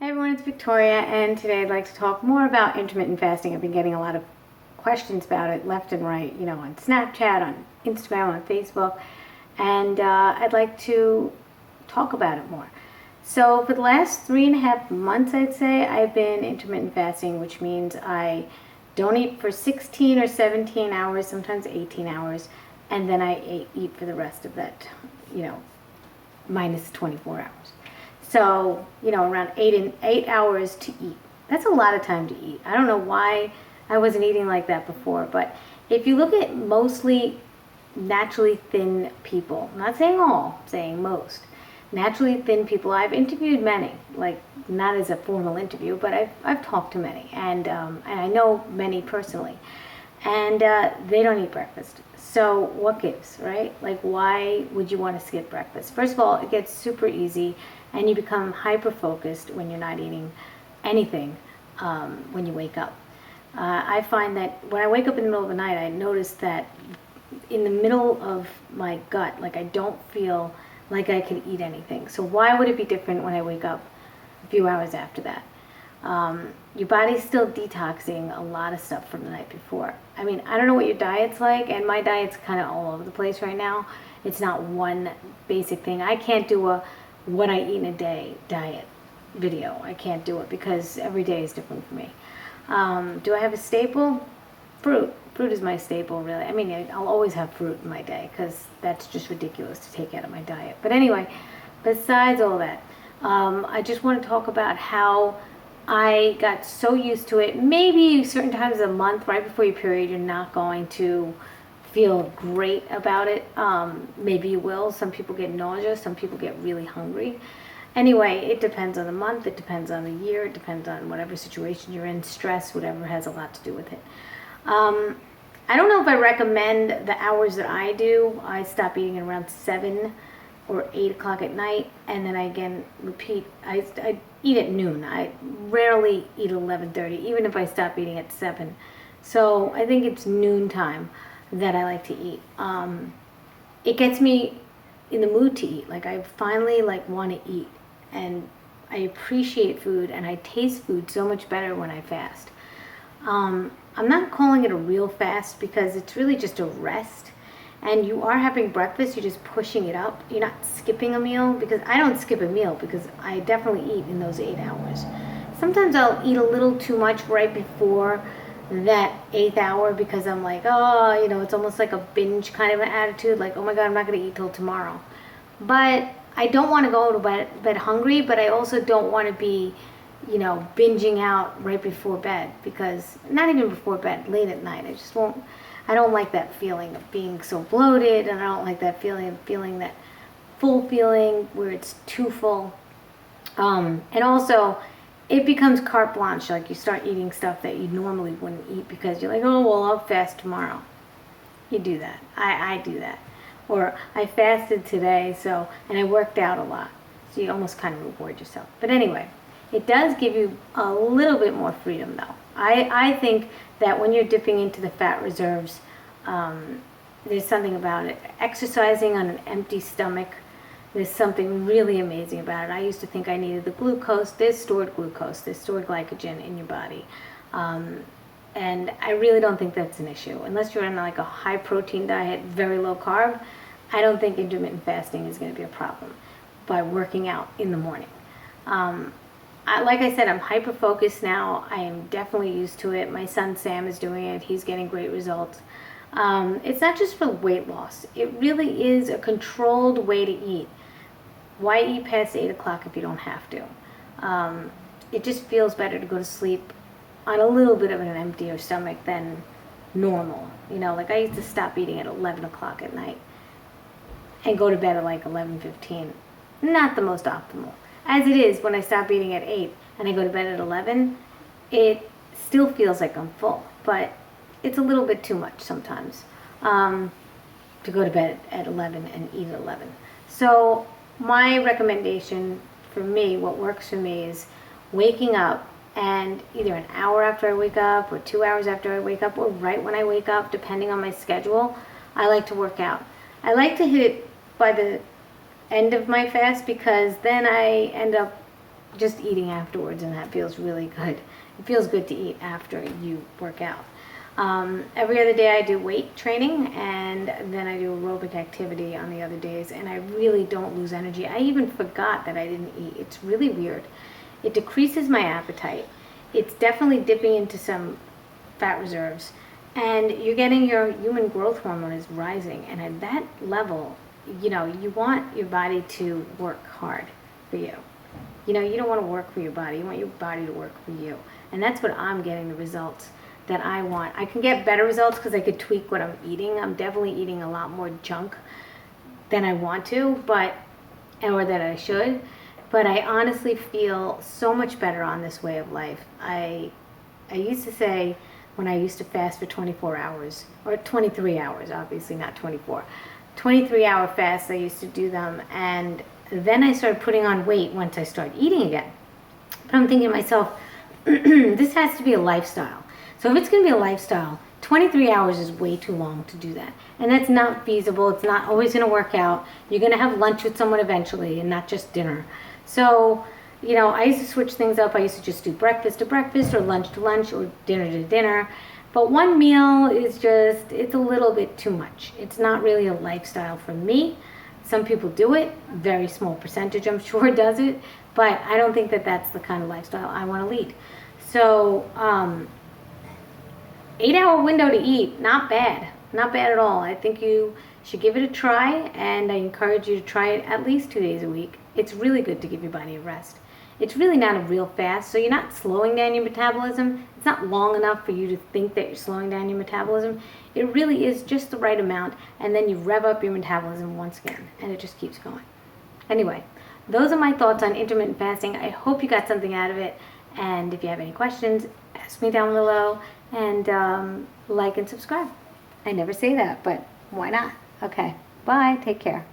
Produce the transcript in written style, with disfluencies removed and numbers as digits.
Hi everyone, it's Victoria, and today I'd like to talk more about intermittent fasting. I've been getting a lot of questions about it left and right, on Snapchat, on Instagram, on Facebook, and I'd like to talk about it more. So for the last 3.5 months, I'd say, I've been intermittent fasting, which means I don't eat for 16 or 17 hours, sometimes 18 hours, and then I eat for the rest of that, minus 24 hours. So, around 8 hours to eat. That's a lot of time to eat. I don't know why I wasn't eating like that before, but if you look at mostly naturally thin people, I'm not saying all, I'm saying most, naturally thin people, I've interviewed many, like not as a formal interview, but I've talked to many, and I know many personally, and they don't eat breakfast. So what gives, right? Like, why would you want to skip breakfast? First of all, it gets super easy, and you become hyper focused when you're not eating anything when you wake up. I find that when I wake up in the middle of the night, I notice that in the middle of my gut, like I don't feel like I can eat anything. So why would it be different when I wake up a few hours after that? Your body's still detoxing a lot of stuff from the night before. I mean, I don't know what your diet's like, and my diet's kind of all over the place right now. It's not one basic thing. I can't do a what I eat in a day diet video. I can't do it because every day is different for me. Do I have a staple? Fruit. Fruit is my staple, really. I mean, I'll always have fruit in my day because that's just ridiculous to take out of my diet. But anyway, besides all that, I just want to talk about how I got so used to it. Maybe certain times of the month, right before your period, you're not going to feel great about it. Maybe you will. Some people get nausea. Some people get really hungry. Anyway, it depends on the month. It depends on the year. It depends on whatever situation you're in. Stress, whatever, has a lot to do with it. I don't know if I recommend the hours that I do. I stop eating at around 7 or 8 o'clock at night, and then I again repeat. I eat at noon. I rarely eat at 11:30, even if I stop eating at 7. So I think it's noon time that I like to eat. It gets me in the mood to eat. Like, I finally want to eat, and I appreciate food, and I taste food so much better when I fast. I'm not calling it a real fast because it's really just a rest. And you are having breakfast, you're just pushing it up. You're not skipping a meal, because I don't skip a meal because I definitely eat in those 8 hours. Sometimes I'll eat a little too much right before that 8th hour because I'm like, it's almost like a binge kind of an attitude, like, oh my God, I'm not going to eat till tomorrow. But I don't want to go to bed hungry, but I also don't want to be, binging out right before bed, because not even before bed, late at night. I don't like that feeling of being so bloated, and I don't like that feeling of feeling that full feeling where it's too full. And also, it becomes carte blanche, like you start eating stuff that you normally wouldn't eat because you're like, oh, well, I'll fast tomorrow. You do that. I do that. Or I fasted today, and I worked out a lot. So you almost kind of reward yourself. But anyway, it does give you a little bit more freedom, though. I think that when you're dipping into the fat reserves, there's something about it. Exercising on an empty stomach, there's something really amazing about it. I used to think I needed the glucose. There's stored glucose. There's stored glycogen in your body. And I really don't think that's an issue. Unless you're on like a high protein diet, very low carb, I don't think intermittent fasting is going to be a problem by working out in the morning. Like I said, I'm hyper focused now. I am definitely used to it. My son Sam is doing it. He's getting great results. It's not just for weight loss. It really is a controlled way to eat. Why eat past 8 o'clock if you don't have to? It just feels better to go to sleep on a little bit of an emptier stomach than normal. Like I used to stop eating at 11 o'clock at night and go to bed at like 11:15. Not the most optimal. As it is, when I stop eating at 8 and I go to bed at 11, it still feels like I'm full, but it's a little bit too much sometimes to go to bed at 11 and eat at 11. So my recommendation for me, what works for me, is waking up, and either an hour after I wake up or 2 hours after I wake up or right when I wake up, depending on my schedule, I like to work out. I like to hit it by the end of my fast because then I end up just eating afterwards, and that feels really good. It feels good to eat after you work out. Every other day I do weight training, and then I do aerobic activity on the other days, and I really don't lose energy. I even forgot that I didn't eat. It's really weird. It decreases my appetite. It's definitely dipping into some fat reserves, and you're getting your human growth hormone is rising, and at that level, you know, you want your body to work hard for you. You know, you don't want to work for your body. You want your body to work for you. And that's what I'm getting, the results that I want. I can get better results because I could tweak what I'm eating. I'm definitely eating a lot more junk than I want to, or that I should. But I honestly feel so much better on this way of life. I used to say, when I used to fast for 24 hours, or 23 hours, obviously not 24, 23-hour fasts, I used to do them, and then I started putting on weight once I started eating again. But I'm thinking to myself, this has to be a lifestyle. So if it's going to be a lifestyle, 23 hours is way too long to do that. And that's not feasible. It's not always going to work out. You're going to have lunch with someone eventually and not just dinner. So, you know, I used to switch things up. I used to just do breakfast to breakfast or lunch to lunch or dinner to dinner. But one meal is just, it's a little bit too much. It's not really a lifestyle for me. Some people do it. Very small percentage, I'm sure, does it. But I don't think that that's the kind of lifestyle I want to lead. So, 8-hour window to eat, not bad. Not bad at all. I think you should give it a try, and I encourage you to try it at least 2 days a week. It's really good to give your body a rest. It's really not a real fast, so you're not slowing down your metabolism. It's not long enough for you to think that you're slowing down your metabolism. It really is just the right amount, and then you rev up your metabolism once again, and it just keeps going. Anyway, those are my thoughts on intermittent fasting. I hope you got something out of it, and if you have any questions, ask me down below, and like and subscribe. I never say that, but why not? Okay, bye, take care.